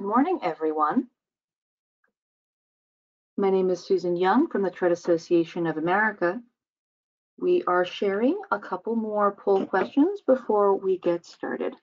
Good morning, everyone. My name is Susan Young from the Tourette Association of America. We are sharing a couple more poll questions before we get started.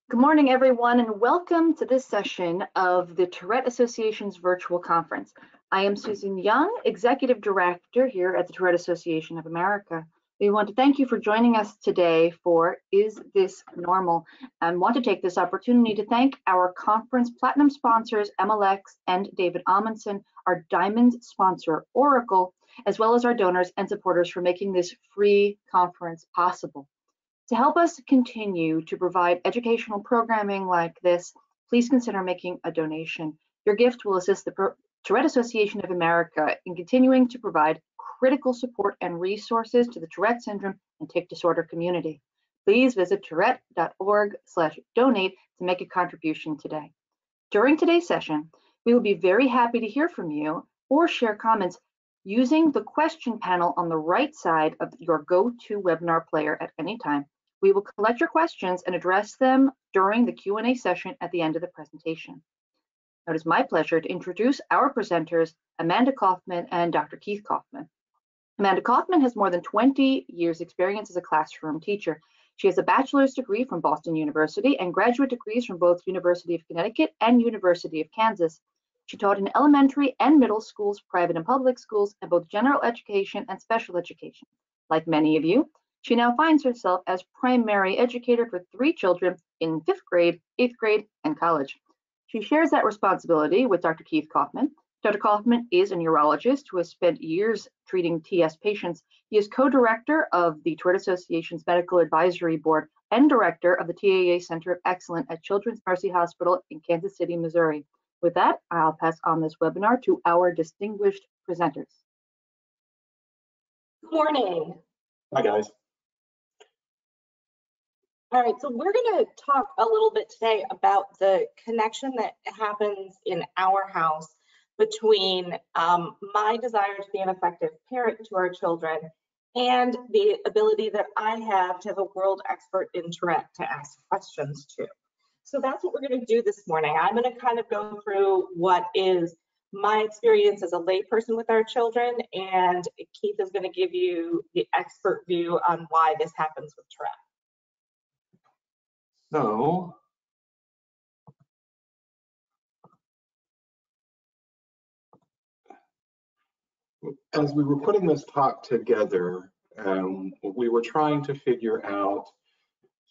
Good morning, everyone, and welcome to this session of the Tourette Association's virtual conference. I am Susan Young, Executive Director here at the Tourette Association of America. We want to thank you for joining us today for Is This Normal? And want to take this opportunity to thank our conference platinum sponsors, MLX and David Amundsen, our diamond sponsor, Oracle, as well as our donors and supporters for making this free conference possible. To help us continue to provide educational programming like this, please consider making a donation. Your gift will assist the Tourette Association of America in continuing to provide critical support and resources to the Tourette syndrome and tic disorder community. Please visit tourette.org/donate to make a contribution today. During today's session, we will be very happy to hear from you or share comments using the question panel on the right side of your GoToWebinar player at any time. We will collect your questions and address them during the Q&A session at the end of the presentation. Now, it is my pleasure to introduce our presenters, Amanda Coffman and Dr. Keith Coffman. Amanda Coffman has more than 20 years experience as a classroom teacher. She has a bachelor's degree from Boston University and graduate degrees from both University of Connecticut and University of Kansas. She taught in elementary and middle schools, private and public schools, and both general education and special education. Like many of you, she now finds herself as primary educator for 3 children in 5th grade, 8th grade, and college. She shares that responsibility with Dr. Keith Coffman. Dr. Coffman is a neurologist who has spent years treating TS patients. He is co-director of the Tourette Association's Medical Advisory Board and director of the TAA Center of Excellence at Children's Mercy Hospital in Kansas City, Missouri. With that, I'll pass on this webinar to our distinguished presenters. Good morning. Hi, guys. All right, so we're going to talk a little bit today about the connection that happens in our house between my desire to be an effective parent to our children and the ability that I have to have a world expert in Tourette to ask questions to. So that's what we're going to do this morning. I'm going to kind of go through what is my experience as a layperson with our children, and Keith is going to give you the expert view on why this happens with Tourette. So as we were putting this talk together, we were trying to figure out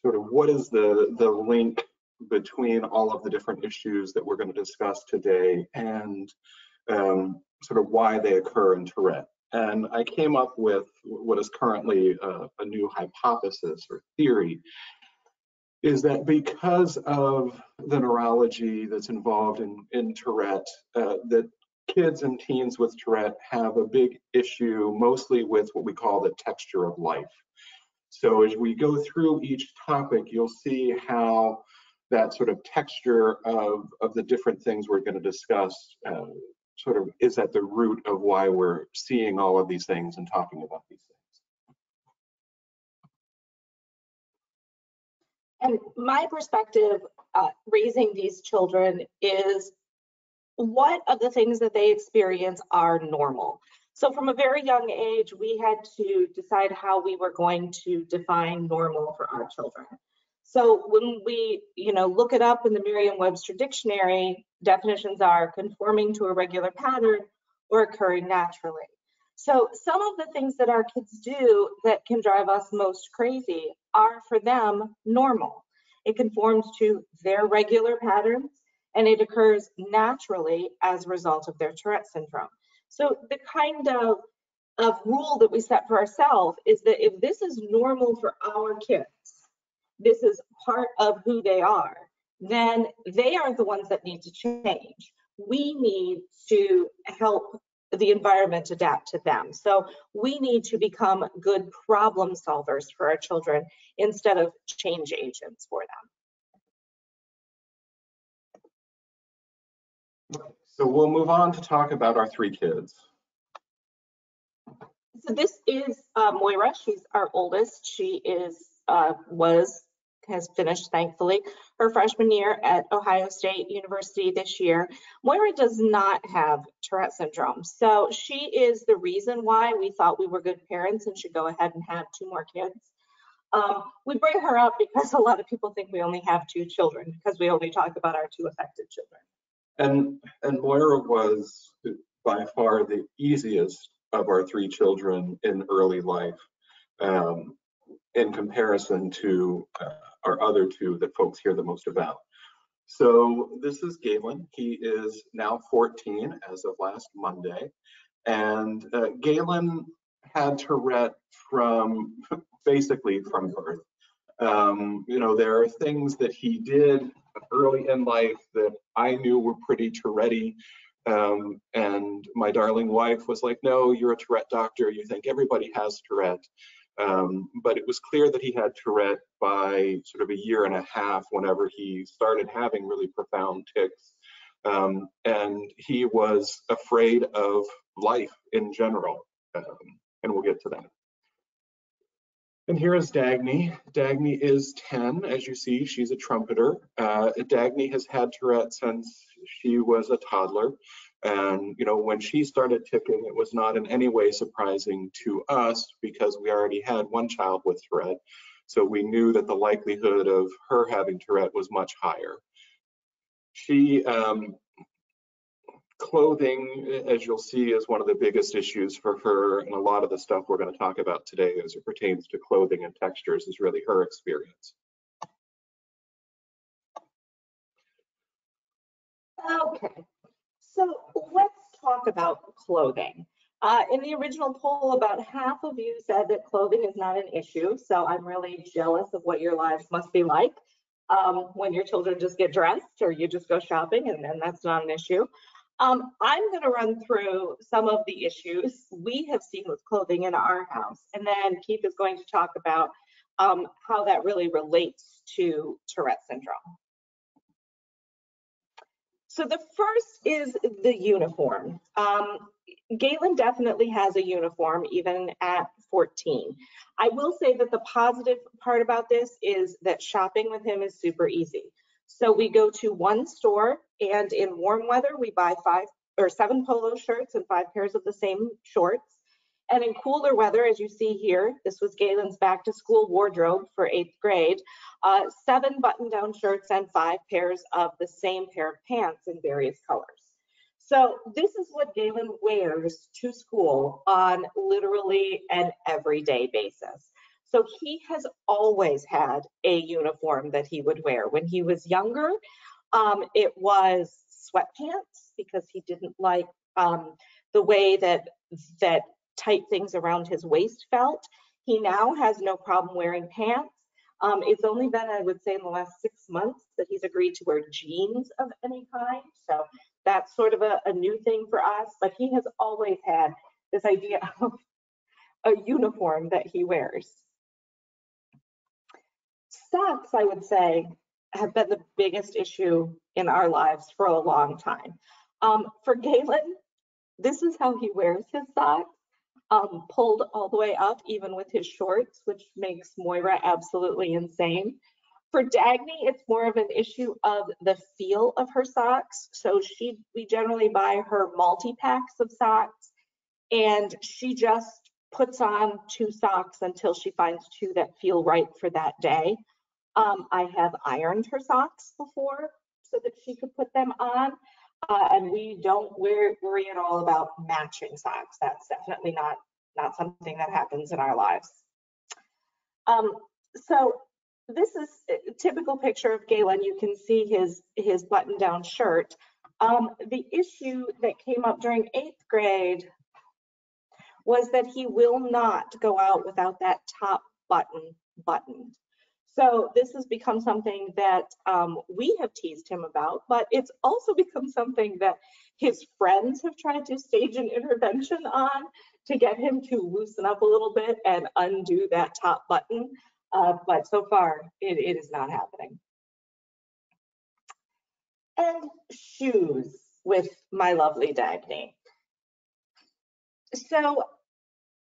sort of what is the link between all of the different issues that we're going to discuss today and sort of why they occur in Tourette. And I came up with what is currently a new hypothesis or theory, is that because of the neurology that's involved in Tourette, that kids and teens with Tourette have a big issue mostly with what we call the texture of life. So as we go through each topic, you'll see how that sort of texture of the different things we're going to discuss sort of is at the root of why we're seeing all of these things and talking about these things. And my perspective raising these children is what of the things that they experience are normal. So from a very young age, we had to decide how we were going to define normal for our children. So when we, look it up in the Merriam-Webster dictionary, definitions are conforming to a regular pattern or occurring naturally. So some of the things that our kids do that can drive us most crazy are for them normal. It conforms to their regular patterns and it occurs naturally as a result of their Tourette syndrome. So the kind of rule that we set for ourselves is that if this is normal for our kids, this is part of who they are, then they are the ones that need to change. We need to help the environment adapt to them. So we need to become good problem solvers for our children instead of change agents for them. So we'll move on to talk about our three kids. So this is Moira. She's our oldest. She has finished, thankfully, her freshman year at Ohio State University this year. Moira does not have Tourette syndrome. So she is the reason why we thought we were good parents and should go ahead and have 2 more kids. We bring her up because a lot of people think we only have 2 children because we only talk about our 2 affected children. And Moira was by far the easiest of our 3 children in early life in comparison to our other 2 that folks hear the most about. So this is Galen. He is now 14 as of last Monday. And Galen had Tourette basically from birth. There are things that he did early in life that I knew were pretty Tourette-y. And my darling wife was like, no, you're a Tourette doctor. You think everybody has Tourette. But it was clear that he had Tourette by sort of 1.5 years whenever he started having really profound tics. And he was afraid of life in general. And we'll get to that. And here is Dagny. Dagny is 10, as you see, she's a trumpeter. Dagny has had Tourette since she was a toddler. And, when she started ticking, it was not in any way surprising to us because we already had 1 child with Tourette. So we knew that the likelihood of her having Tourette was much higher. She, clothing, as you'll see, is one of the biggest issues for her, and a lot of the stuff we're going to talk about today as it pertains to clothing and textures is really her experience. Okay, so let's talk about clothing. In the original poll, about half of you said that clothing is not an issue, so I'm really jealous of what your lives must be like when your children just get dressed or you just go shopping and then that's not an issue. I'm going to run through some of the issues we have seen with clothing in our house, and then Keith is going to talk about how that really relates to Tourette syndrome. So the first is the uniform. Galen definitely has a uniform even at 14. I will say that the positive part about this is that shopping with him is super easy. So we go to 1 store, and in warm weather, we buy 5 or 7 polo shirts and 5 pairs of the same shorts. And in cooler weather, as you see here, this was Galen's back to school wardrobe for 8th grade, 7 button-down shirts and 5 pairs of the same pair of pants in various colors. So this is what Galen wears to school on literally an everyday basis. So he has always had a uniform that he would wear. When he was younger, it was sweatpants because he didn't like the way that tight things around his waist felt. He now has no problem wearing pants. It's only been, I would say, in the last 6 months that he's agreed to wear jeans of any kind. So that's sort of a new thing for us, but he has always had this idea of a uniform that he wears. Socks, I would say, have been the biggest issue in our lives for a long time. For Galen, this is how he wears his socks, pulled all the way up, even with his shorts, which makes Moira absolutely insane. For Dagny, it's more of an issue of the feel of her socks. So we generally buy her multi-packs of socks, and she just puts on 2 socks until she finds 2 that feel right for that day. I have ironed her socks before so that she could put them on, and we don't worry at all about matching socks. That's definitely not something that happens in our lives. So this is a typical picture of Galen. You can see his button-down shirt. The issue that came up during 8th grade was that he will not go out without that top button buttoned. So this has become something that we have teased him about, but it's also become something that his friends have tried to stage an intervention on to get him to loosen up a little bit and undo that top button. But so far, it is not happening. And shoes with my lovely Dagny. So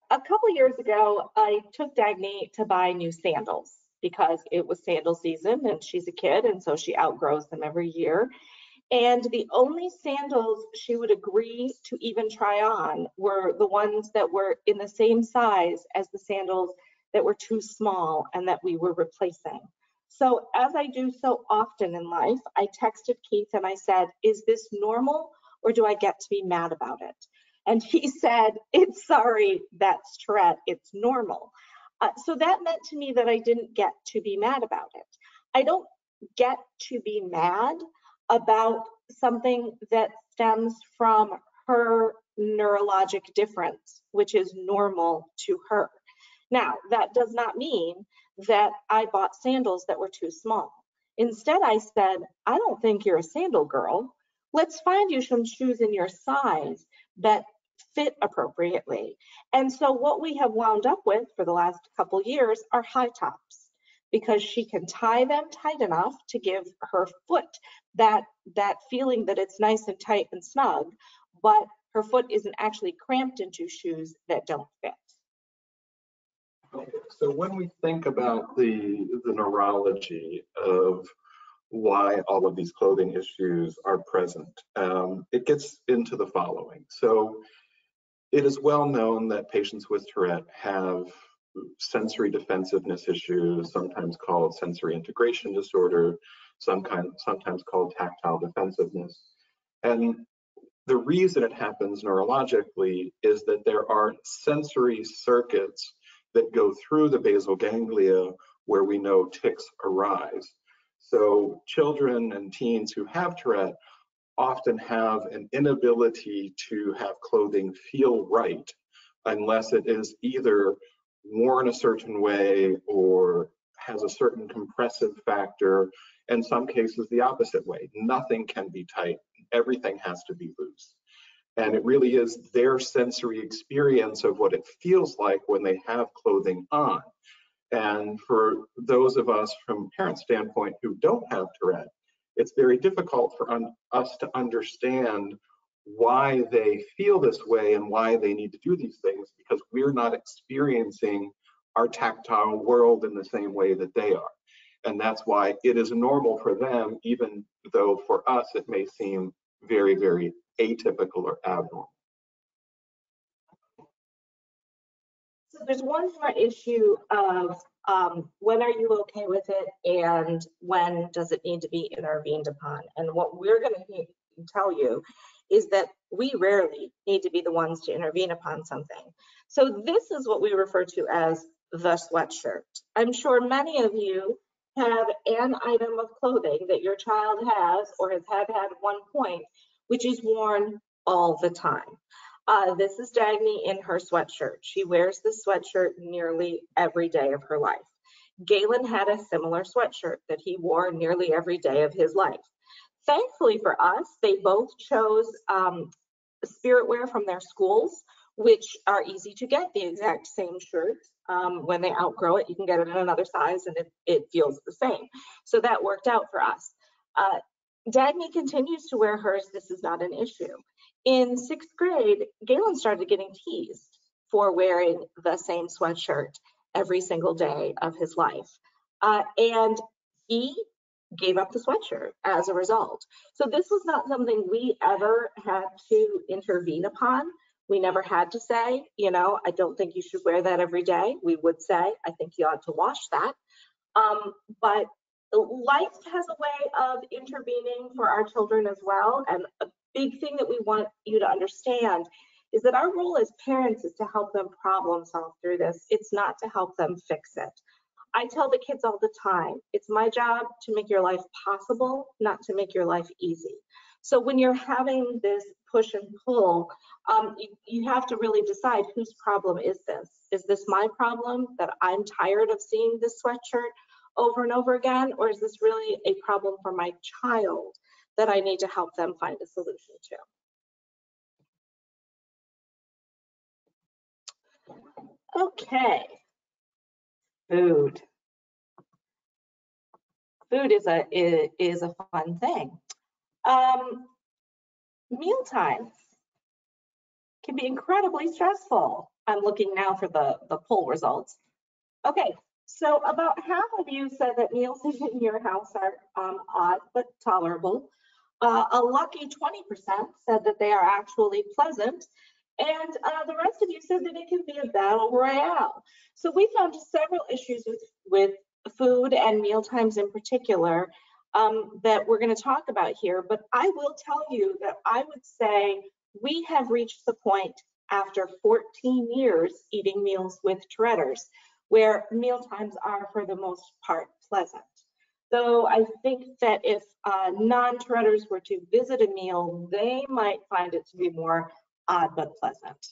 a couple years ago, I took Dagny to buy new sandals because it was sandal season and she's a kid, and so she outgrows them every year. And the only sandals she would agree to even try on were the ones that were in the same size as the sandals that were too small and that we were replacing. So as I do so often in life, I texted Keith and I said, is this normal or do I get to be mad about it? And he said, it's sorry, that's Tourette, it's normal. So that meant to me that I didn't get to be mad about it. I don't get to be mad about something that stems from her neurologic difference, which is normal to her. Now, that does not mean that I bought sandals that were too small. Instead, I said, I don't think you're a sandal girl. Let's find you some shoes in your size that fit appropriately. And so what we have wound up with for the last couple years are high tops, because she can tie them tight enough to give her foot that feeling that it's nice and tight and snug, but her foot isn't actually cramped into shoes that don't fit. So when we think about the neurology of why all of these clothing issues are present, it gets into the following. So it is well known that patients with Tourette have sensory defensiveness issues, sometimes called sensory integration disorder, sometimes called tactile defensiveness. And the reason it happens neurologically is that there are sensory circuits that go through the basal ganglia where we know tics arise. So children and teens who have Tourette often have an inability to have clothing feel right unless it is either worn a certain way or has a certain compressive factor. In some cases, the opposite way. Nothing can be tight. Everything has to be loose. And it really is their sensory experience of what it feels like when they have clothing on. And for those of us from a parent standpoint who don't have Tourette, it's very difficult for us to understand why they feel this way and why they need to do these things, because we're not experiencing our tactile world in the same way that they are. And that's why it is normal for them, even though for us it may seem very, very atypical or abnormal. So there's one more issue of when are you okay with it and when does it need to be intervened upon? And what we're going to tell you is that we rarely need to be the ones to intervene upon something. So this is what we refer to as the sweatshirt. I'm sure many of you have an item of clothing that your child has or has had at one point, which is worn all the time. This is Dagny in her sweatshirt. She wears this sweatshirt nearly every day of her life. Galen had a similar sweatshirt that he wore nearly every day of his life. Thankfully for us, they both chose spirit wear from their schools, which are easy to get, the exact same shirt. When they outgrow it, you can get it in another size and it feels the same. So that worked out for us. Dagny continues to wear hers. This is not an issue. In 6th grade, Galen started getting teased for wearing the same sweatshirt every single day of his life. And he gave up the sweatshirt as a result. So this was not something we ever had to intervene upon. We never had to say, you know, I don't think you should wear that every day. We would say, I think you ought to wash that. But life has a way of intervening for our children as well. And a big thing that we want you to understand is that our role as parents is to help them problem solve through this. It's not to help them fix it. I tell the kids all the time, it's my job to make your life possible, not to make your life easy. So when you're having this push and pull, you have to really decide whose problem is this? Is this my problem that I'm tired of seeing this sweatshirt over and over again? Or is this really a problem for my child that I need to help them find a solution to? Okay. Food. Food is a fun thing. Mealtimes can be incredibly stressful. I'm looking now for the poll results. Okay, so about half of you said that meals in your house are odd but tolerable. A lucky 20% said that they are actually pleasant. And the rest of you said that it can be a battle royale. So we found several issues with food and meal times in particular that we're going to talk about here. But I will tell you that I would say we have reached the point after 14 years eating meals with Touretters where meal times are for the most part pleasant. So I think that if non-Touretters were to visit a meal, they might find it to be more odd but pleasant.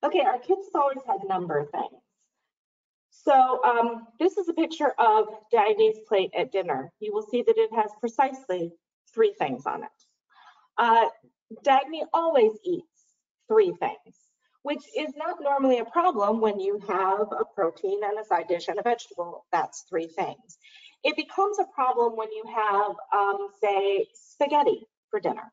Okay, our kids always had number things. So this is a picture of Dagny's plate at dinner. You will see that it has precisely 3 things on it. Dagny always eats 3 things, which is not normally a problem when you have a protein and a side dish and a vegetable. That's 3 things. It becomes a problem when you have, say, spaghetti for dinner,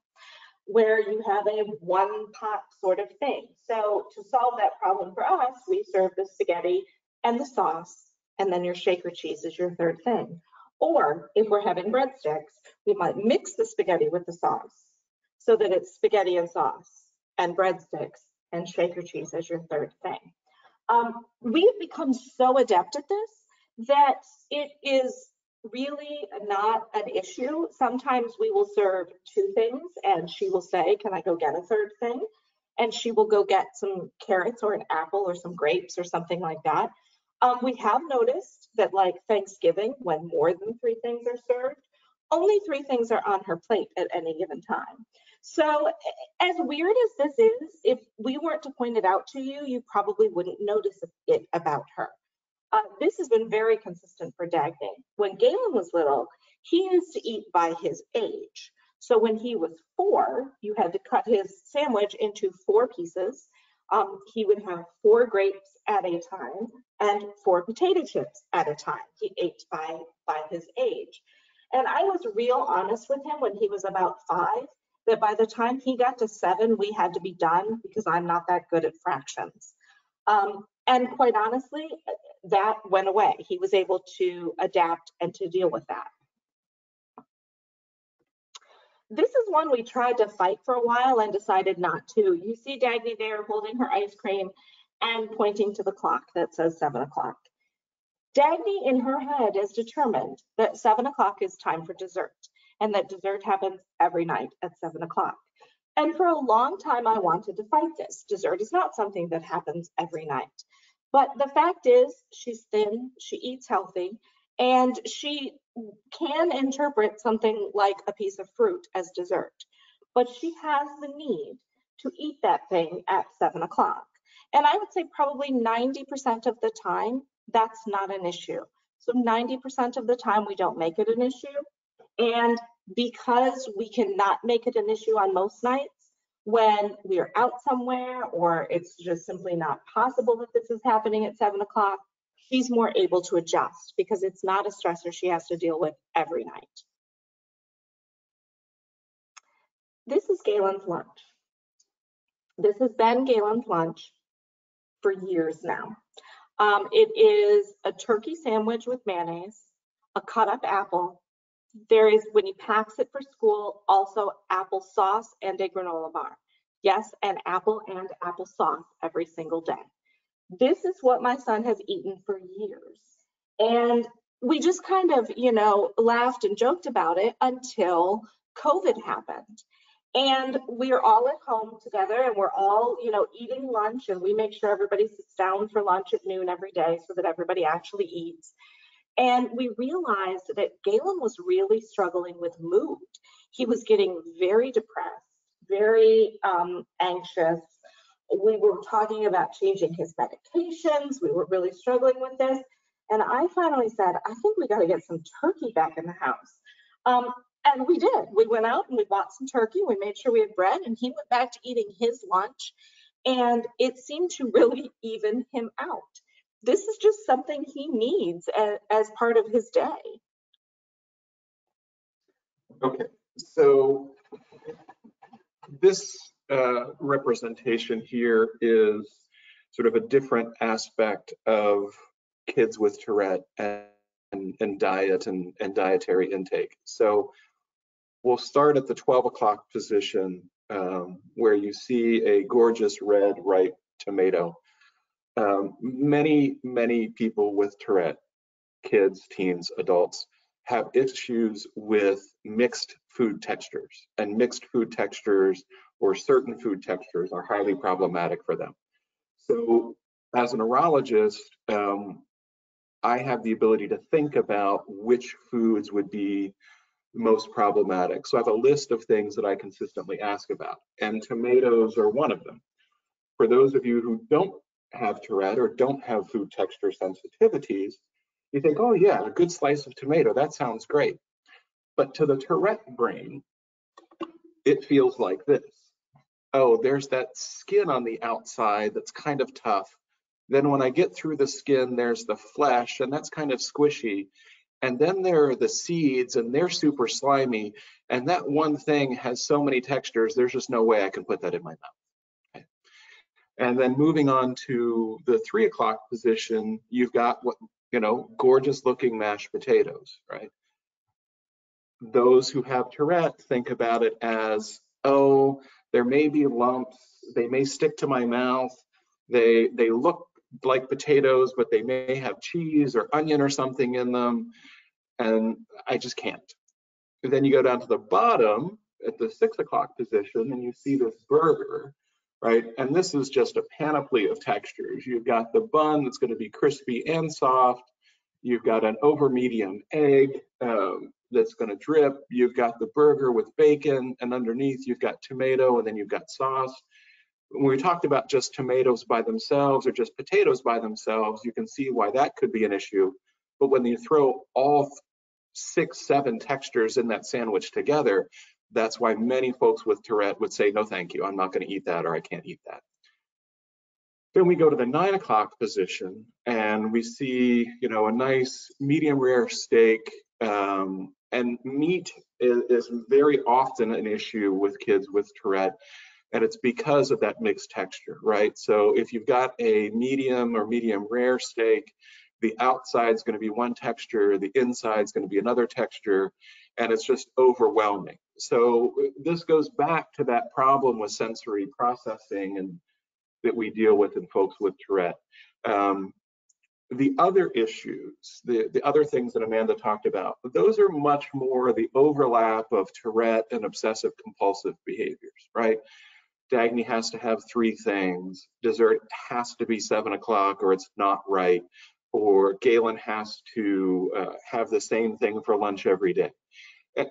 where you have a one pot sort of thing. So to solve that problem for us, we serve the spaghetti and the sauce, and then your shaker cheese is your 3rd thing. Or if we're having breadsticks, we might mix the spaghetti with the sauce so that it's spaghetti and sauce and breadsticks and shaker cheese as your 3rd thing. We've become so adept at this that it is really not an issue. Sometimes we will serve 2 things and she will say, can I go get a 3rd thing? And she will go get some carrots or an apple or some grapes or something like that. We have noticed that like Thanksgiving, when more than 3 things are served, only 3 things are on her plate at any given time. So as weird as this is, if we weren't to point it out to you, you probably wouldn't notice it about her. This has been very consistent for Dagny. When Galen was little, he used to eat by his age. So when he was 4, you had to cut his sandwich into 4 pieces. He would have 4 grapes at a time and 4 potato chips at a time. He ate by his age. And I was real honest with him when he was about 5, that by the time he got to 7, we had to be done because I'm not that good at fractions. And quite honestly, that went away. He was able to adapt and to deal with that. This is one we tried to fight for a while and decided not to. You see Dagny there holding her ice cream and pointing to the clock that says 7 o'clock. Dagny in her head is determined that 7 o'clock is time for dessert. and that dessert happens every night at 7 o'clock. And for a long time, I wanted to fight this. Dessert is not something that happens every night. But the fact is, she's thin, she eats healthy, and she can interpret something like a piece of fruit as dessert. But she has the need to eat that thing at 7 o'clock. And I would say probably 90% of the time, that's not an issue. So 90% of the time, we don't make it an issue. And because we cannot make it an issue on most nights, when we are out somewhere or it's just simply not possible that this is happening at 7 o'clock, she's more able to adjust because it's not a stressor she has to deal with every night. This is Galen's lunch. This has been Galen's lunch for years now. It is a turkey sandwich with mayonnaise, a cut up apple. There is, when he packs it for school, also applesauce and a granola bar. Yes, an apple and applesauce every single day. This is what my son has eaten for years. And we just kind of, laughed and joked about it until COVID happened. And we are all at home together and we're all, eating lunch, and we make sure everybody sits down for lunch at noon every day so that everybody actually eats. And we realized that Galen was really struggling with mood. He was getting very depressed, very anxious. We were talking about changing his medications. We were really struggling with this. And I finally said, I think we got to get some turkey back in the house. And we did. We went out and we bought some turkey. We made sure we had bread, and he went back to eating his lunch. And it seemed to really even him out. This is just something he needs as part of his day. Okay, so this representation here is sort of a different aspect of kids with Tourette and diet and dietary intake. So we'll start at the 12 o'clock position where you see a gorgeous red ripe tomato. Many people with Tourette, kids, teens, adults, have issues with mixed food textures, and mixed food textures or certain food textures are highly problematic for them. So as a neurologist, I have the ability to think about which foods would be most problematic. So I have a list of things that I consistently ask about, and tomatoes are one of them. For those of you who don't have Tourette or don't have food texture sensitivities, you think, oh yeah, a good slice of tomato, that sounds great. But to the Tourette brain, it feels like this. Oh, there's that skin on the outside that's kind of tough. Then when I get through the skin, there's the flesh, and that's kind of squishy. And then there are the seeds, and they're super slimy. And that one thing has so many textures, there's just no way I can put that in my mouth. Okay. And then moving on to the 3 o'clock position, you've got what, gorgeous looking mashed potatoes, right? Those who have Tourette think about it as, oh, there may be lumps, they may stick to my mouth, they look like potatoes, but they may have cheese or onion or something in them, and I just can't. And then you go down to the bottom at the 6 o'clock position and you see this burger, right? And this is just a panoply of textures. You've got the bun that's going to be crispy and soft. You've got an over medium egg that's going to drip. You've got the burger with bacon, and underneath you've got tomato, and then you've got sauce. When we talked about just tomatoes by themselves or just potatoes by themselves, you can see why that could be an issue. But when you throw all 6, 7 textures in that sandwich together, that's why many folks with Tourette would say, no, thank you, I'm not going to eat that, or I can't eat that. Then we go to the 9 o'clock position and we see, a nice medium rare steak, and meat is very often an issue with kids with Tourette. And it's because of that mixed texture, right? So if you've got a medium or medium rare steak, the outside is going to be one texture, the inside is going to be another texture, and it's just overwhelming. So this goes back to that problem with sensory processing and that we deal with in folks with Tourette. The other issues, the other things that Amanda talked about, those are much more the overlap of Tourette and obsessive compulsive behaviors, right? Dagny has to have 3 things. Dessert has to be 7 o'clock or it's not right. Or Galen has to have the same thing for lunch every day.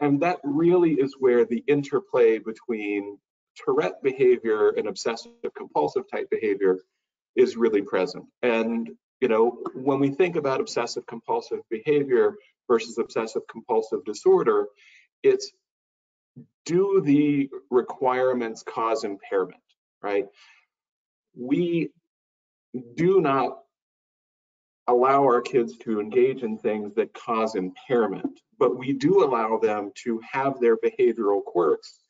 And that really is where the interplay between Tourette behavior and obsessive compulsive type behavior is really present. And you know, when we think about obsessive compulsive behavior versus obsessive compulsive disorder, it's, do the requirements cause impairment, right? We do not allow our kids to engage in things that cause impairment, but we do allow them to have their behavioral quirks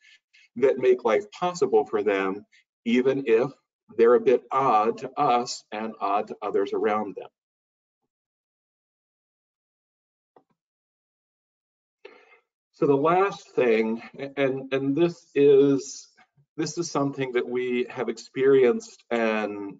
that make life possible for them, even if they're a bit odd to us and odd to others around them. So the last thing, and this is something that we have experienced, and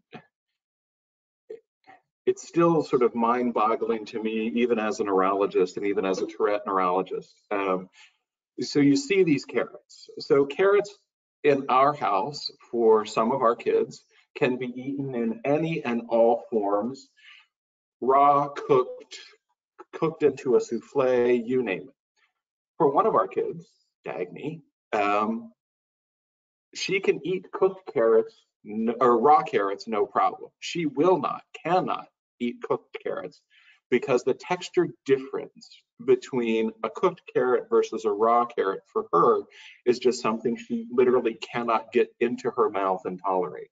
it's still sort of mind-boggling to me, even as a neurologist and even as a Tourette neurologist. So you see these carrots. So carrots in our house for some of our kids can be eaten in any and all forms, raw, cooked into a souffle, you name it. For one of our kids, Dagny, she can eat cooked carrots or raw carrots, no problem. She cannot eat cooked carrots because the texture difference between a cooked carrot versus a raw carrot for her is just something she literally cannot get into her mouth and tolerate.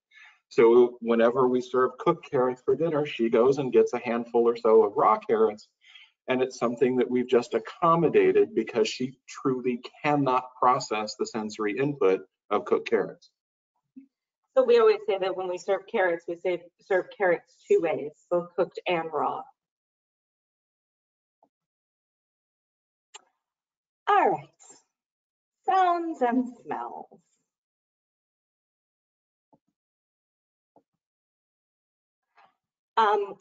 So whenever we serve cooked carrots for dinner, she goes and gets a handful or so of raw carrots. And it's something that we've just accommodated because she truly cannot process the sensory input of cooked carrots. So we always say that when we serve carrots, we say serve carrots 2 ways, both cooked and raw. All right, sounds and smells. I'm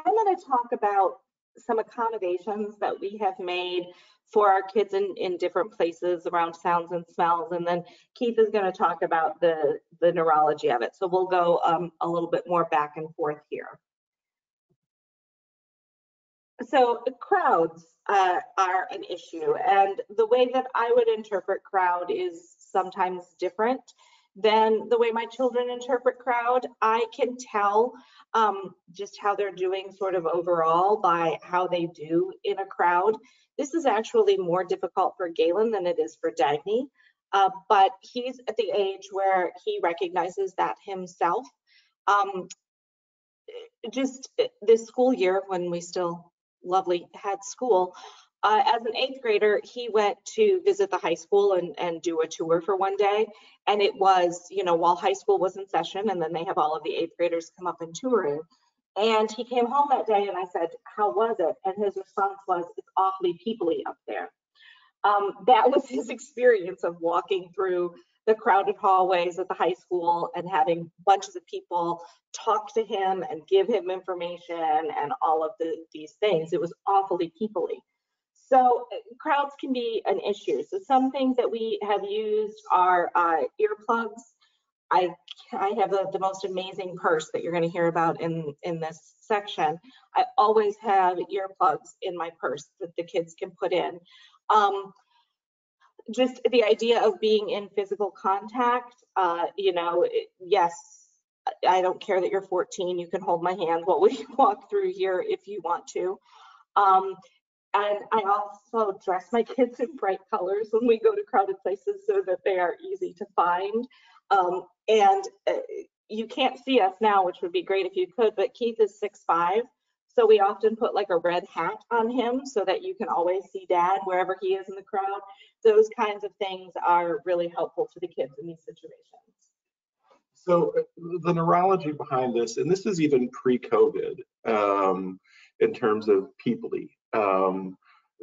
going to talk about some accommodations that we have made for our kids in different places around sounds and smells, and then Keith is going to talk about the neurology of it. So we'll go a little bit more back and forth here. So crowds are an issue, and the way that I would interpret crowd is sometimes different than the way my children interpret crowd. I can tell just how they're doing sort of overall by how they do in a crowd. This is actually more difficult for Galen than it is for Dagny, but he's at the age where he recognizes that himself. Just this school year, when we still lovely had school, as an 8th grader, he went to visit the high school and do a tour for one day. And it was, you know, while high school was in session, and then they have all of the 8th graders come up and tour in. And he came home that day and I said, how was it? And his response was, it's awfully peoply up there. That was his experience of walking through the crowded hallways at the high school and having bunches of people talk to him and give him information and all of these things. It was awfully peoply. So crowds can be an issue. So some things that we have used are earplugs. I have the most amazing purse that you're going to hear about in this section. I always have earplugs in my purse that the kids can put in. Just the idea of being in physical contact, you know, yes, I don't care that you're 14, you can hold my hand while we walk through here if you want to. And I also dress my kids in bright colors when we go to crowded places so that they are easy to find. And you can't see us now, which would be great if you could, but Keith is 6'5", so we often put like a red hat on him so that you can always see Dad wherever he is in the crowd. Those kinds of things are really helpful to the kids in these situations. So the neurology behind this, and this is even pre-COVID in terms of peoply.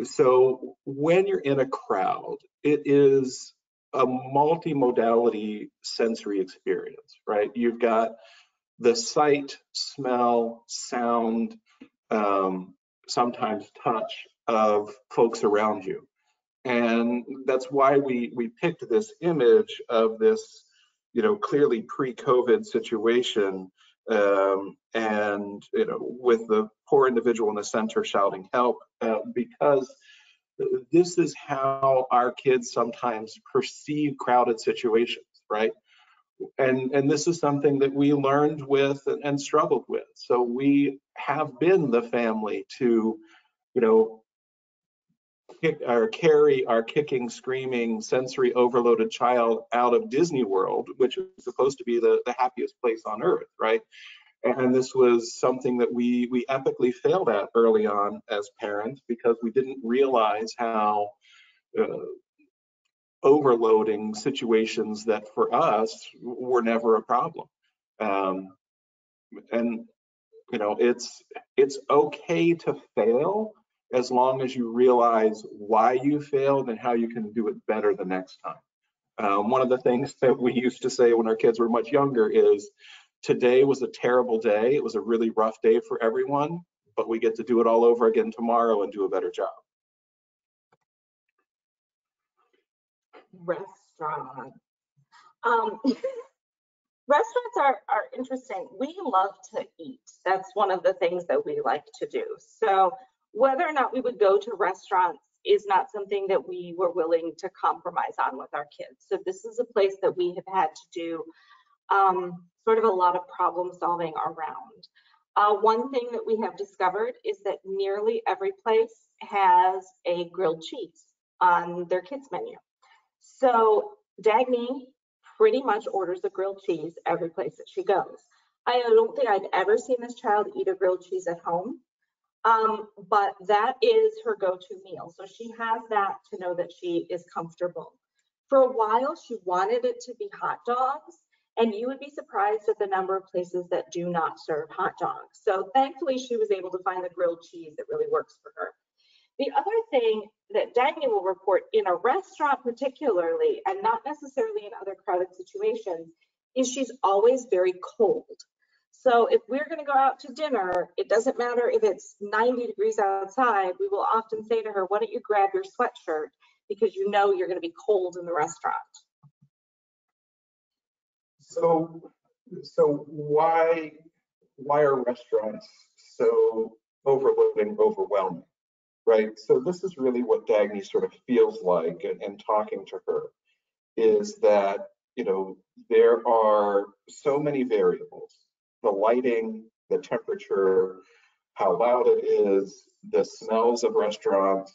So when you're in a crowd, it is a multimodality sensory experience, right? You've got the sight, smell, sound, sometimes touch of folks around you. And that's why we picked this image of this, clearly pre-COVID situation, and with the poor individual in the center shouting help, because this is how our kids sometimes perceive crowded situations, right? And this is something that we learned with and struggled with. So we have been the family to, carry our kicking, screaming, sensory overloaded child out of Disney World, which is supposed to be the happiest place on earth, right? And this was something that we epically failed at early on as parents, because we didn't realize how overloading situations that for us were never a problem. And it's okay to fail as long as you realize why you failed and how you can do it better the next time. One of the things that we used to say when our kids were much younger is, today was a terrible day. It was a really rough day for everyone, but we get to do it all over again tomorrow and do a better job. Restaurant. Restaurants are interesting. We love to eat. That's one of the things that we like to do. So whether or not we would go to restaurants is not something that we were willing to compromise on with our kids. So this is a place that we have had to do sort of a lot of problem solving around. One thing that we have discovered is that nearly every place has a grilled cheese on their kids menu. So Dagny pretty much orders a grilled cheese every place that she goes. I don't think I've ever seen this child eat a grilled cheese at home, but that is her go-to meal. So she has that to know that she is comfortable. For a while, she wanted it to be hot dogs, and you would be surprised at the number of places that do not serve hot dogs. So thankfully, she was able to find the grilled cheese that really works for her. The other thing that Dagny will report in a restaurant particularly, and not necessarily in other crowded situations, is she's always very cold. So if we're going to go out to dinner, it doesn't matter if it's 90 degrees outside, we will often say to her, why don't you grab your sweatshirt, because you know you're going to be cold in the restaurant. So why are restaurants so overloading, overwhelming? Right. So this is really what Dagny sort of feels like, and talking to her, is that, there are so many variables: the lighting, the temperature, how loud it is, the smells of restaurants,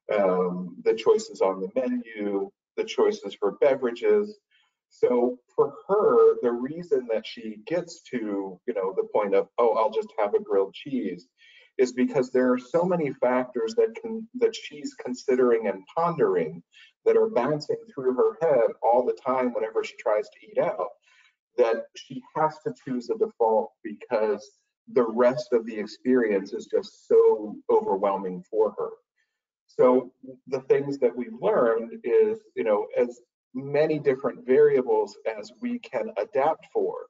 the choices on the menu, the choices for beverages. So for her, the reason that she gets to, the point of, oh, I'll just have a grilled cheese, is because there are so many factors that she's considering and pondering that are bouncing through her head all the time whenever she tries to eat out, that she has to choose a default because the rest of the experience is just so overwhelming for her. So the things that we've learned is, as many different variables as we can adapt for.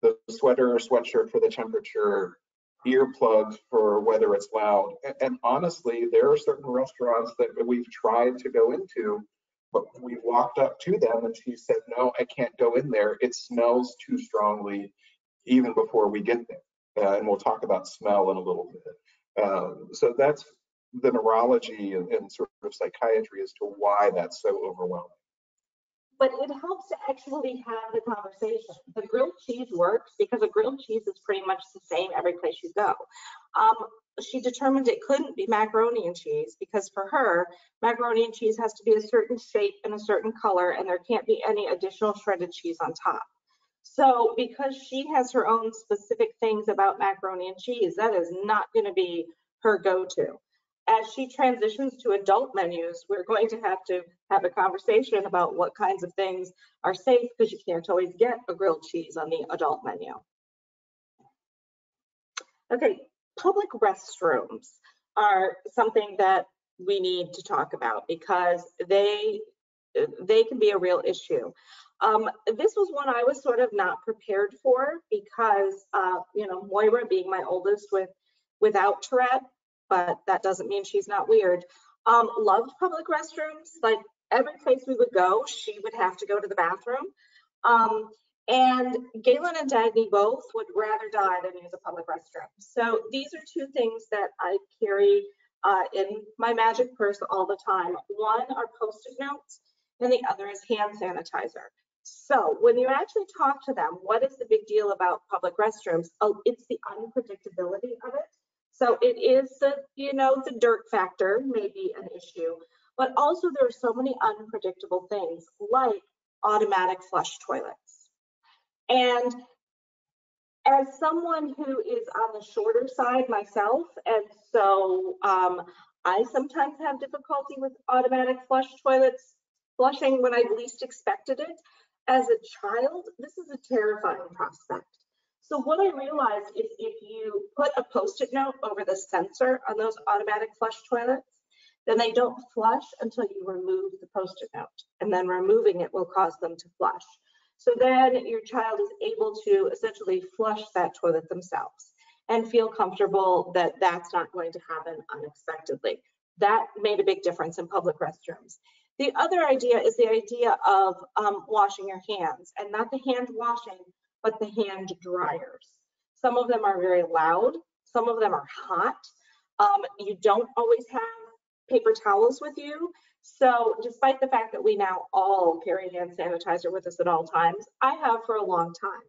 The sweater or sweatshirt for the temperature, earplugs for whether it's loud. And honestly, there are certain restaurants that we've tried to go into, but we walked up to them and she said, no, I can't go in there. It smells too strongly even before we get there. And we'll talk about smell in a little bit. So that's the neurology and sort of psychiatry as to why that's so overwhelming. But it helps to actually have the conversation. The grilled cheese works because a grilled cheese is pretty much the same every place you go. She determined it couldn't be macaroni and cheese because for her, macaroni and cheese has to be a certain shape and a certain color, and there can't be any additional shredded cheese on top. So because she has her own specific things about macaroni and cheese, that is not going to be her go-to. As she transitions to adult menus, we're going to have a conversation about what kinds of things are safe, because you can't always get a grilled cheese on the adult menu. Okay, public restrooms are something that we need to talk about because they can be a real issue. This was one I was sort of not prepared for because, you know, Moira being my oldest without Tourette, but that doesn't mean she's not weird, loved public restrooms. Like every place we would go, she would have to go to the bathroom. And Galen and Dagny both would rather die than use a public restroom. So these are two things that I carry in my magic purse all the time. One are Post-it notes, and the other is hand sanitizer. So when you actually talk to them, what is the big deal about public restrooms? Oh, it's the unpredictability of it. So it is the, you know, the dirt factor may be an issue, but also there are so many unpredictable things like automatic flush toilets. And as someone who is on the shorter side myself, and so I sometimes have difficulty with automatic flush toilets flushing when I least expected it. As a child, this is a terrifying prospect. So what I realized is if you put a Post-it note over the sensor on those automatic flush toilets, then they don't flush until you remove the Post-it note, and then removing it will cause them to flush. So then your child is able to essentially flush that toilet themselves and feel comfortable that that's not going to happen unexpectedly. That made a big difference in public restrooms. The other idea is the idea of washing your hands, and not the hand washing, but the hand dryers. Some of them are very loud, some of them are hot. You don't always have paper towels with you. So despite the fact that we now all carry hand sanitizer with us at all times, I have for a long time,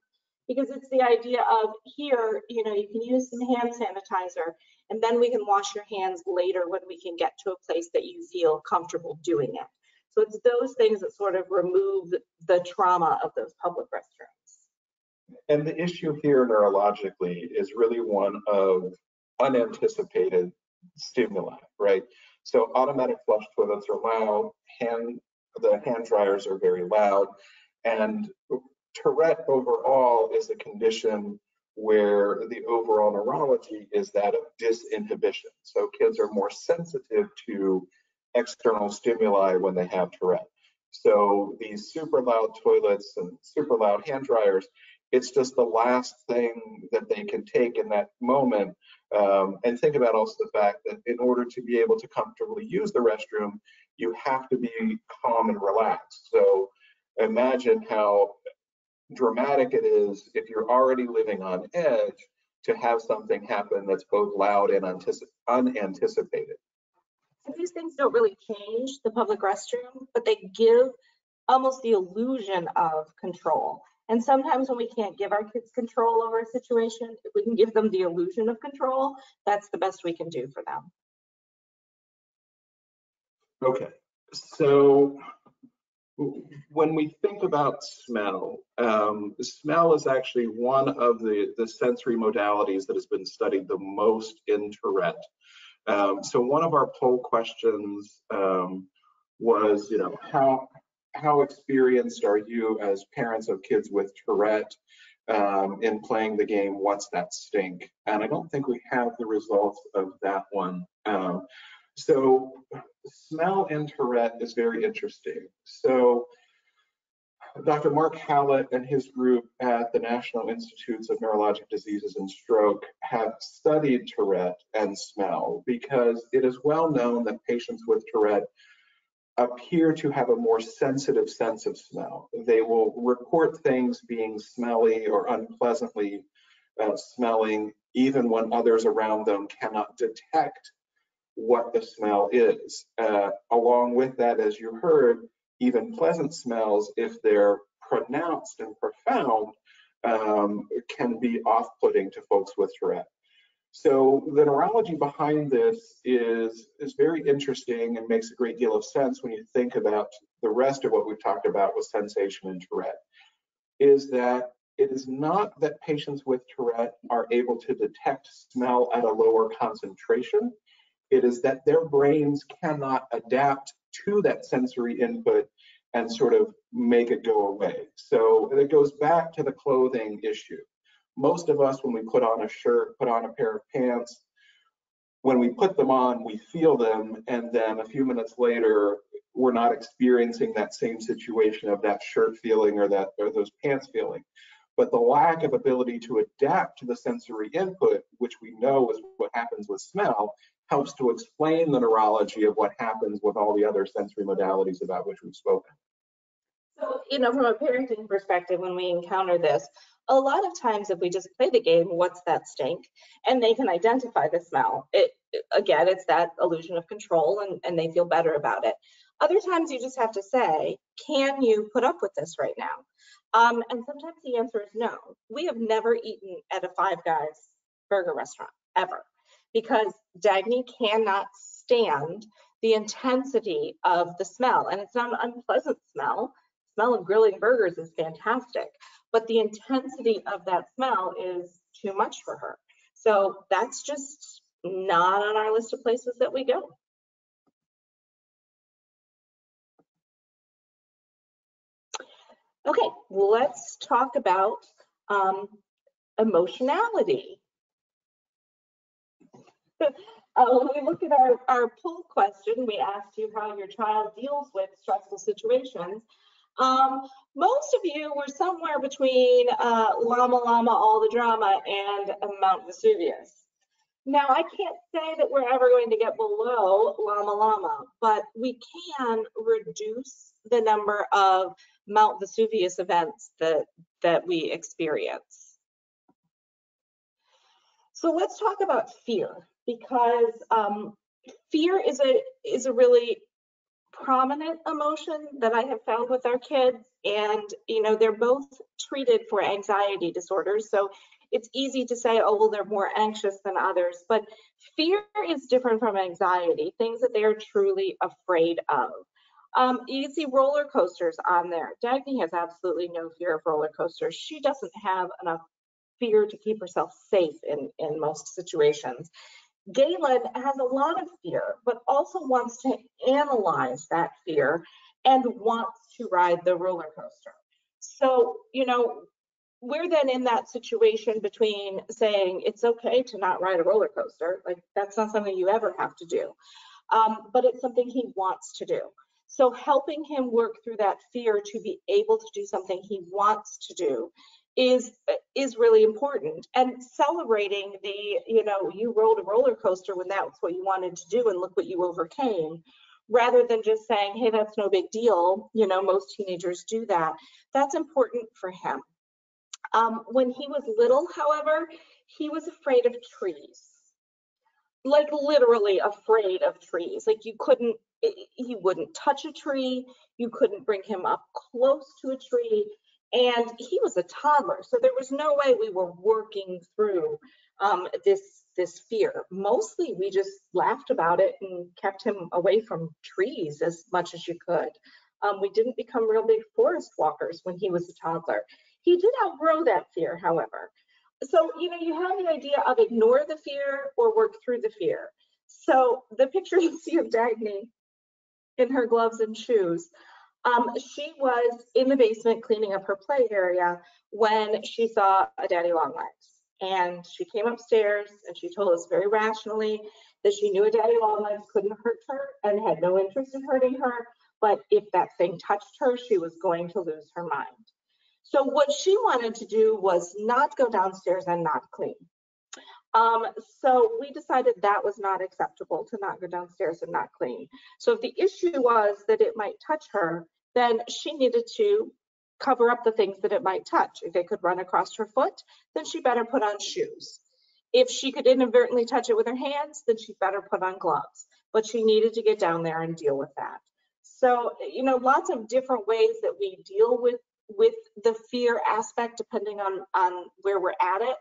because it's the idea of here, you know, you can use some hand sanitizer and then we can wash your hands later when we can get to a place that you feel comfortable doing it. So it's those things that sort of remove the trauma of those public restrooms. And the issue here neurologically is really one of unanticipated stimuli, right? So automatic flush toilets are loud, the hand dryers are very loud, and Tourette overall is a condition where the overall neurology is that of disinhibition. So kids are more sensitive to external stimuli when they have Tourette. So these super loud toilets and super loud hand dryers, it's just the last thing that they can take in that moment. And think about also the fact that in order to be able to comfortably use the restroom, you have to be calm and relaxed. So imagine how dramatic it is if you're already living on edge to have something happen that's both loud and unanticipated. So these things don't really change the public restroom, but they give almost the illusion of control. And sometimes when we can't give our kids control over a situation, if we can give them the illusion of control, that's the best we can do for them. Okay, so when we think about smell, smell is actually one of the sensory modalities that has been studied the most in Tourette. So one of our poll questions was, you know, how experienced are you as parents of kids with Tourette in playing the game What's That Stink? And I don't think we have the results of that one. So smell in Tourette is very interesting. So Dr. Mark Hallett and his group at the National Institutes of Neurologic Diseases and Stroke have studied Tourette and smell because it is well known that patients with Tourette appear to have a more sensitive sense of smell. They will report things being smelly or unpleasantly smelling, even when others around them cannot detect what the smell is. Along with that, as you heard, even pleasant smells, if they're pronounced and profound, can be off-putting to folks with Tourette. So the neurology behind this is very interesting and makes a great deal of sense when you think about the rest of what we've talked about with sensation and Tourette, is that it is not that patients with Tourette are able to detect smell at a lower concentration. It is that their brains cannot adapt to that sensory input and sort of make it go away. So it goes back to the clothing issue. Most of us, when we put on a shirt, put on a pair of pants, when we put them on, we feel them, and then a few minutes later, we're not experiencing that same situation of that shirt feeling or those pants feeling. But the lack of ability to adapt to the sensory input, which we know is what happens with smell, helps to explain the neurology of what happens with all the other sensory modalities about which we've spoken. So, from a parenting perspective, when we encounter this, a lot of times if we just play the game, what's that stink? And they can identify the smell. Again, it's that illusion of control, and they feel better about it. Other times you just have to say, can you put up with this right now? And sometimes the answer is no. We have never eaten at a Five Guys burger restaurant, ever, because Dagny cannot stand the intensity of the smell. And it's not an unpleasant smell. The smell of grilling burgers is fantastic, but the intensity of that smell is too much for her. So that's just not on our list of places that we go. Okay, let's talk about emotionality. When we look at our poll question, we asked you how your child deals with stressful situations. Most of you were somewhere between llama llama all the drama and Mount Vesuvius. Now, I can't say that we're ever going to get below llama llama, but we can reduce the number of Mount Vesuvius events that we experience. So let's talk about fear, because fear is a really prominent emotion that I have found with our kids, and they're both treated for anxiety disorders, so it's easy to say, oh well, they're more anxious than others, but fear is different from anxiety, things that they are truly afraid of. You can see roller coasters on there. Dagny has absolutely no fear of roller coasters. She doesn't have enough fear to keep herself safe in most situations. Galen has a lot of fear, but also wants to analyze that fear and wants to ride the roller coaster. So, we're then in that situation between saying it's okay to not ride a roller coaster, like that's not something you ever have to do, but it's something he wants to do. So helping him work through that fear to be able to do something he wants to do is really important, and celebrating the, you rode a roller coaster when that's what you wanted to do and look what you overcame, rather than just saying, hey, that's no big deal. Most teenagers do that. That's important for him. When he was little, however, he was afraid of trees, like literally afraid of trees. Like he wouldn't touch a tree. You couldn't bring him up close to a tree. And he was a toddler, so there was no way we were working through this fear. Mostly we just laughed about it and kept him away from trees as much as you could. We didn't become real big forest walkers when he was a toddler. He did outgrow that fear, however. So, you have the idea of ignore the fear or work through the fear. So the picture you see of Dagny in her gloves and shoes, she was in the basement cleaning up her play area when she saw a daddy long legs. And she came upstairs and she told us very rationally that she knew a daddy long legs couldn't hurt her and had no interest in hurting her. But if that thing touched her, she was going to lose her mind. So what she wanted to do was not go downstairs and not clean. So we decided that was not acceptable, to not go downstairs and not clean. So if the issue was that it might touch her, then she needed to cover up the things that it might touch. If it could run across her foot, then she better put on shoes. If she could inadvertently touch it with her hands, then she better put on gloves. But she needed to get down there and deal with that. So, lots of different ways that we deal with the fear aspect, depending on where we're at it,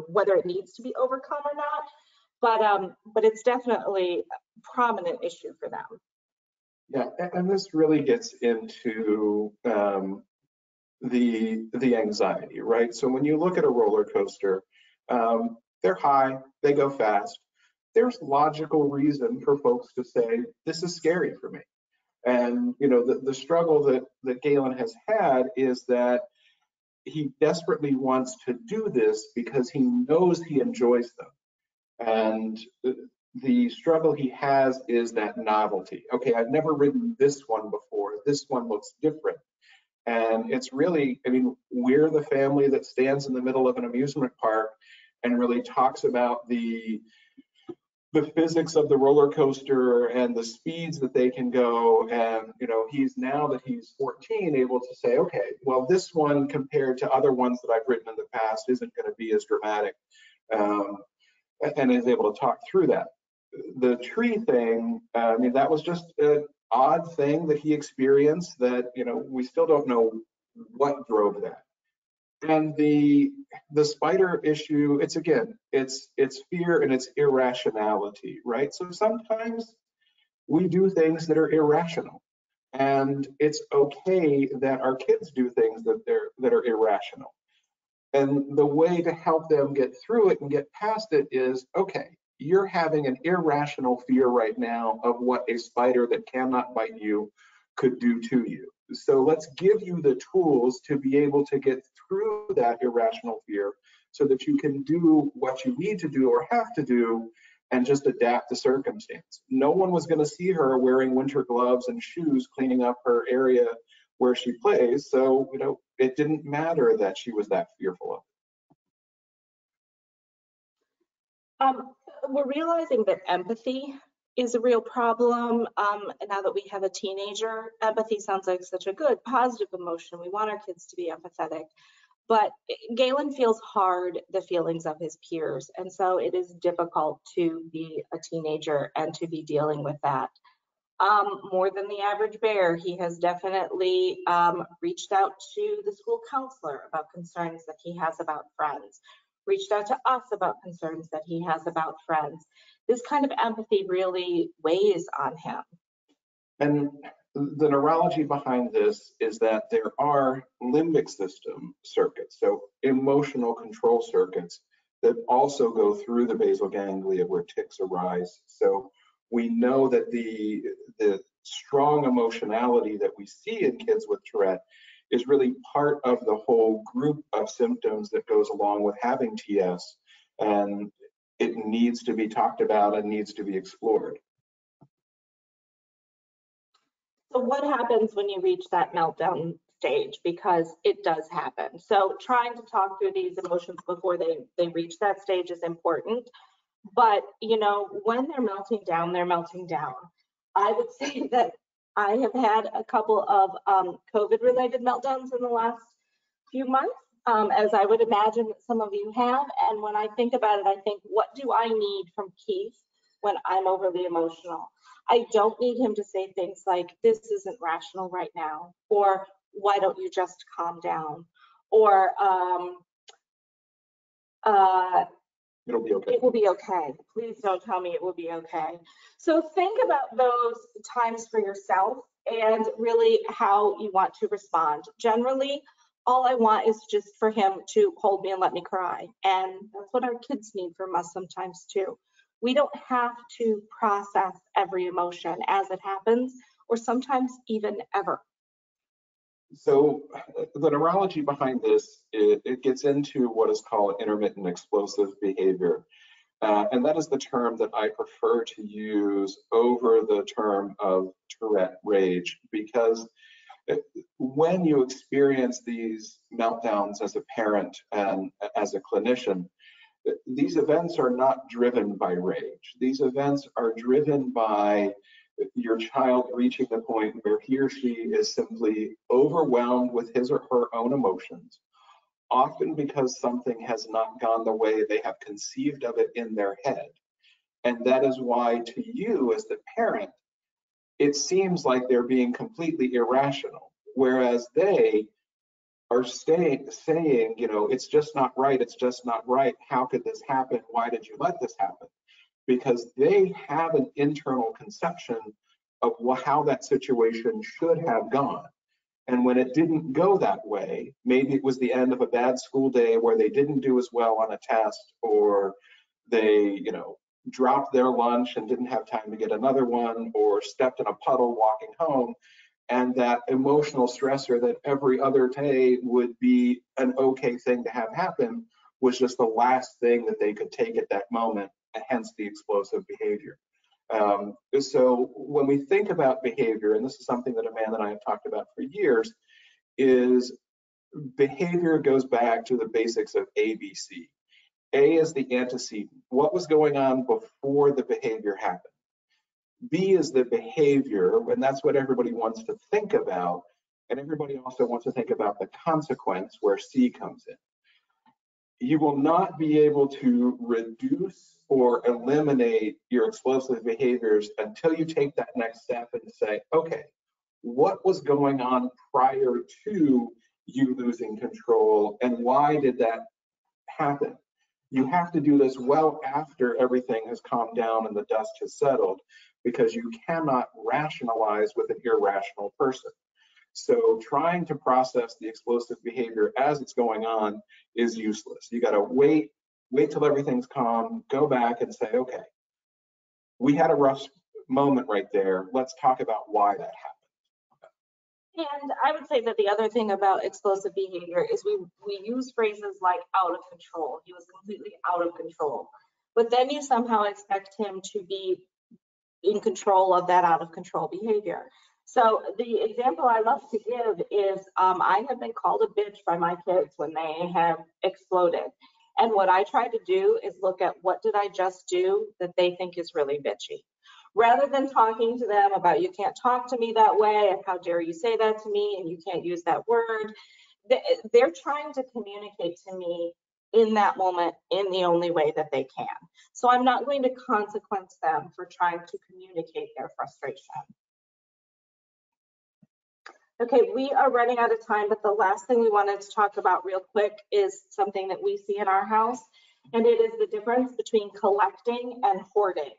whether it needs to be overcome or not, but it's definitely a prominent issue for them. Yeah, and this really gets into the anxiety, right? So when you look at a roller coaster, they're high, they go fast. There's logical reason for folks to say, this is scary for me. And, the struggle that Galen has had is that he desperately wants to do this because he knows he enjoys them. And the struggle he has is that novelty. Okay, I've never ridden this one before. This one looks different. And it's really, I mean, we're the family that stands in the middle of an amusement park and really talks about the physics of the roller coaster and the speeds that they can go. And, you know, he's, now that he's 14, able to say, okay, well, this one compared to other ones that I've ridden in the past isn't going to be as dramatic, and is able to talk through that. The tree thing, I mean, that was just an odd thing that he experienced that, you know, we still don't know what drove that. And the spider issue, it's, again, it's fear and it's irrationality, right? So sometimes we do things that are irrational, and it's okay that our kids do things that are irrational. And the way to help them get through it and get past it is, okay, you're having an irrational fear right now of what a spider that cannot bite you could do to you. So let's give you the tools to be able to get through that irrational fear so that you can do what you need to do or have to do and just adapt the circumstance. No one was going to see her wearing winter gloves and shoes cleaning up her area where she plays. So, you know, it didn't matter that she was that fearful of it. We're realizing that empathy is a real problem. Now that we have a teenager, empathy sounds like such a good, positive emotion. We want our kids to be empathetic. But Galen feels hard the feelings of his peers. And so it is difficult to be a teenager and to be dealing with that. More than the average bear, he has definitely reached out to the school counselor about concerns that he has about friends, reached out to us about concerns that he has about friends. This kind of empathy really weighs on him. And the neurology behind this is that there are limbic system circuits, so emotional control circuits, that also go through the basal ganglia where tics arise. So we know that the strong emotionality that we see in kids with Tourette is really part of the whole group of symptoms that goes along with having TS, and it needs to be talked about and needs to be explored. So what happens when you reach that meltdown stage? Because it does happen. So trying to talk through these emotions before they reach that stage is important. But, you know, when they're melting down, they're melting down. I would say that I have had a couple of COVID-related meltdowns in the last few months, as I would imagine that some of you have. And when I think about it, I think, what do I need from Keith when I'm overly emotional? I don't need him to say things like, this isn't rational right now, or why don't you just calm down, or It'll be okay. It will be okay. Please don't tell me it will be okay. So think about those times for yourself and really how you want to respond. Generally, all I want is just for him to hold me and let me cry. And that's what our kids need from us sometimes too. We don't have to process every emotion as it happens, or sometimes even ever. So the neurology behind this, it gets into what is called intermittent explosive behavior. And that is the term that I prefer to use over the term of Tourette rage, because when you experience these meltdowns as a parent and as a clinician, these events are not driven by rage. These events are driven by your child reaching the point where he or she is simply overwhelmed with his or her own emotions, often because something has not gone the way they have conceived of it in their head. And that is why, to you as the parent, it seems like they're being completely irrational, whereas they are saying, you know, it's just not right, it's just not right. How could this happen? Why did you let this happen? Because they have an internal conception of how that situation should have gone. And when it didn't go that way, maybe it was the end of a bad school day where they didn't do as well on a test, or they, you know, dropped their lunch and didn't have time to get another one, or stepped in a puddle walking home. And that emotional stressor that every other day would be an okay thing to have happen was just the last thing that they could take at that moment, hence the explosive behavior. So when we think about behavior, and this is something that Amanda and I have talked about for years, is behavior goes back to the basics of ABC. A is the antecedent. What was going on before the behavior happened? B is the behavior, and that's what everybody wants to think about. And everybody also wants to think about the consequence, where C comes in. You will not be able to reduce or eliminate your explosive behaviors until you take that next step and say, okay, what was going on prior to you losing control, and why did that happen? You have to do this well after everything has calmed down and the dust has settled, because you cannot rationalize with an irrational person. So trying to process the explosive behavior as it's going on is useless. You got to wait till everything's calm, go back and say, okay, we had a rough moment right there. Let's talk about why that happened. And I would say that the other thing about explosive behavior is we use phrases like out of control. He was completely out of control. But then you somehow expect him to be in control of that out of control behavior. So the example I love to give is I have been called a bitch by my kids when they have exploded. And what I try to do is look at what did I just do that they think is really bitchy. Rather than talking to them about you can't talk to me that way, and how dare you say that to me, and you can't use that word, they're trying to communicate to me in that moment in the only way that they can. So I'm not going to consequence them for trying to communicate their frustration. Okay, we are running out of time, but the last thing we wanted to talk about real quick is something that we see in our house, and it is the difference between collecting and hoarding.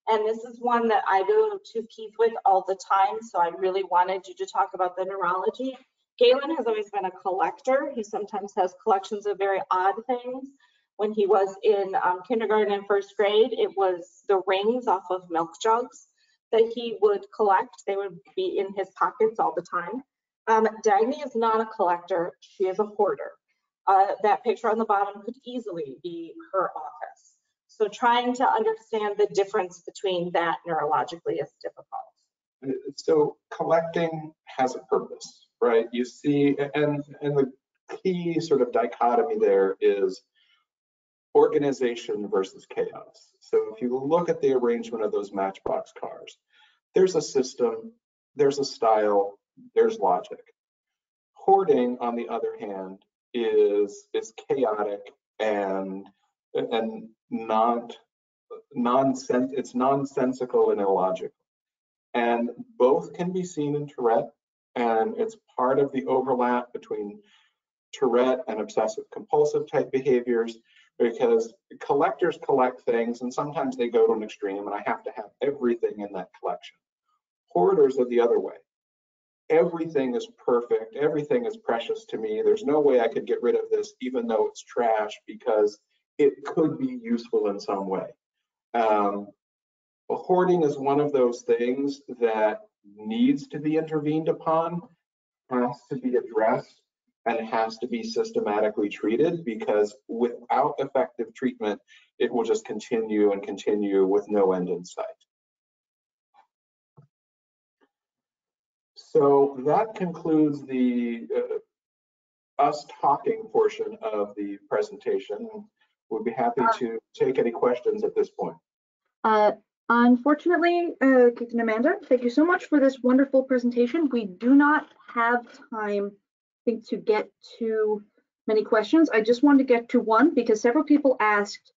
And this is one that I go to Keith with all the time, so I really wanted you to talk about the neurology. Galen has always been a collector. He sometimes has collections of very odd things. When he was in kindergarten and first grade, it was the rings off of milk jugs that he would collect. They would be in his pockets all the time. Dagny is not a collector, she is a hoarder. That picture on the bottom could easily be her office. So trying to understand the difference between that neurologically is difficult. So collecting has a purpose, right? You see, and the key sort of dichotomy there is organization versus chaos. So if you look at the arrangement of those Matchbox cars, there's a system, there's a style, there's logic. Hoarding, on the other hand, is chaotic and it's nonsensical and illogical. And both can be seen in Tourette, and it's part of the overlap between Tourette and obsessive compulsive type behaviors, because collectors collect things and sometimes they go to an extreme, and I have to have everything in that collection. Hoarders are the other way. Everything is perfect, everything is precious to me. There's no way I could get rid of this even though it's trash, because it could be useful in some way. Hoarding is one of those things that needs to be intervened upon, has to be addressed, and has to be systematically treated, because without effective treatment, it will just continue and continue with no end in sight. So that concludes the us talking portion of the presentation. We'd be happy to take any questions at this point. Unfortunately, Keith and Amanda, thank you so much for this wonderful presentation. We do not have time, I think, to get to many questions. I just wanted to get to one because several people asked,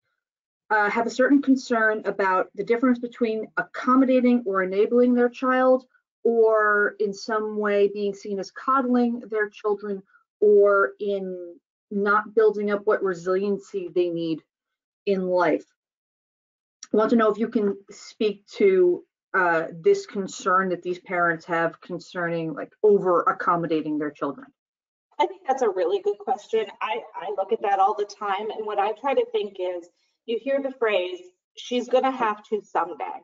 have a certain concern about the difference between accommodating or enabling their child, or in some way being seen as coddling their children, or in not building up what resiliency they need in life. I want to know if you can speak to this concern that these parents have concerning like over accommodating their children. I think that's a really good question. I look at that all the time, and what I try to think is, you hear the phrase, she's gonna have to someday.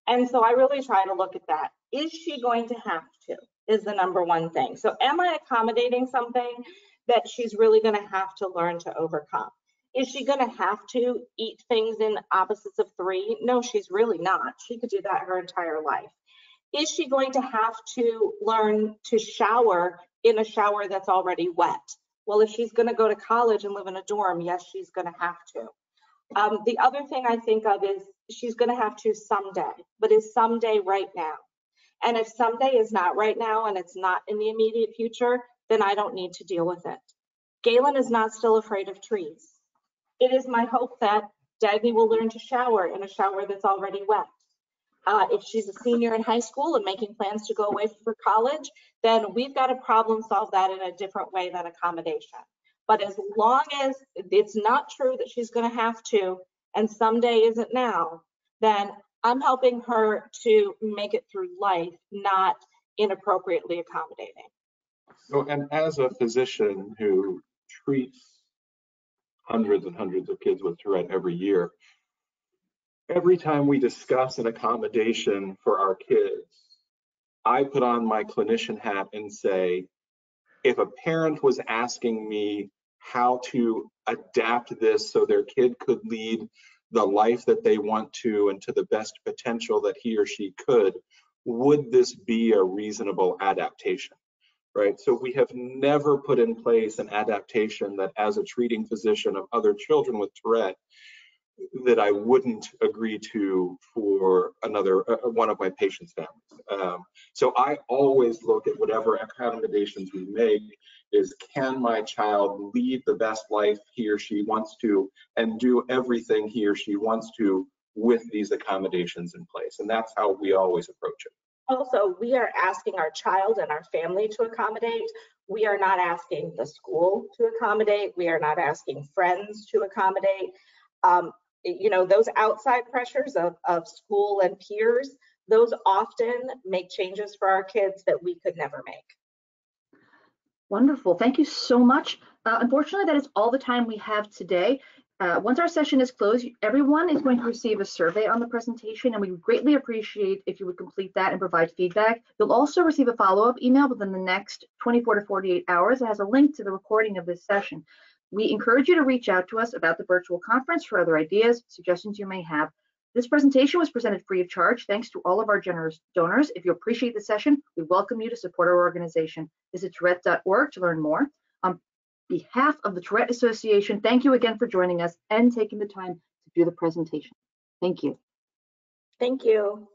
And so I really try to look at that. Is she going to have to, is the number one thing. So am I accommodating something that she's really gonna have to learn to overcome? Is she going to have to eat things in opposites of 3? No, she's really not. She could do that her entire life. Is she going to have to learn to shower in a shower that's already wet? Well, if she's going to go to college and live in a dorm, yes, she's going to have to. The other thing I think of is she's going to have to someday, but is someday right now? And if someday is not right now and it's not in the immediate future, then I don't need to deal with it. Galen is not still afraid of trees. It is my hope that Dagny will learn to shower in a shower that's already wet. If she's a senior in high school and making plans to go away for college, then we've got to problem solve that in a different way than accommodation. But as long as it's not true that she's going to have to, and someday isn't now, then I'm helping her to make it through life, not inappropriately accommodating. So, and as a physician who treats hundreds and hundreds of kids with Tourette every year, every time we discuss an accommodation for our kids, I put on my clinician hat and say, if a parent was asking me how to adapt this so their kid could lead the life that they want to and to the best potential that he or she could, would this be a reasonable adaptation? Right? So we have never put in place an adaptation that, as a treating physician of other children with Tourette, that I wouldn't agree to for another one of my patients' families. So I always look at whatever accommodations we make is, can my child lead the best life he or she wants to and do everything he or she wants to with these accommodations in place? And that's how we always approach it. Also, we are asking our child and our family to accommodate. We are not asking the school to accommodate. We are not asking friends to accommodate. You know, those outside pressures of school and peers, those often make changes for our kids that we could never make. Wonderful. Thank you so much. Unfortunately, that is all the time we have today. Once our session is closed, everyone is going to receive a survey on the presentation, and we would greatly appreciate if you would complete that and provide feedback. You'll also receive a follow-up email within the next 24 to 48 hours that has a link to the recording of this session. We encourage you to reach out to us about the virtual conference for other ideas, suggestions you may have. This presentation was presented free of charge thanks to all of our generous donors. If you appreciate the session, we welcome you to support our organization. Visit Tourette.org to learn more. On behalf of the Tourette Association, thank you again for joining us and taking the time to do the presentation. Thank you. Thank you.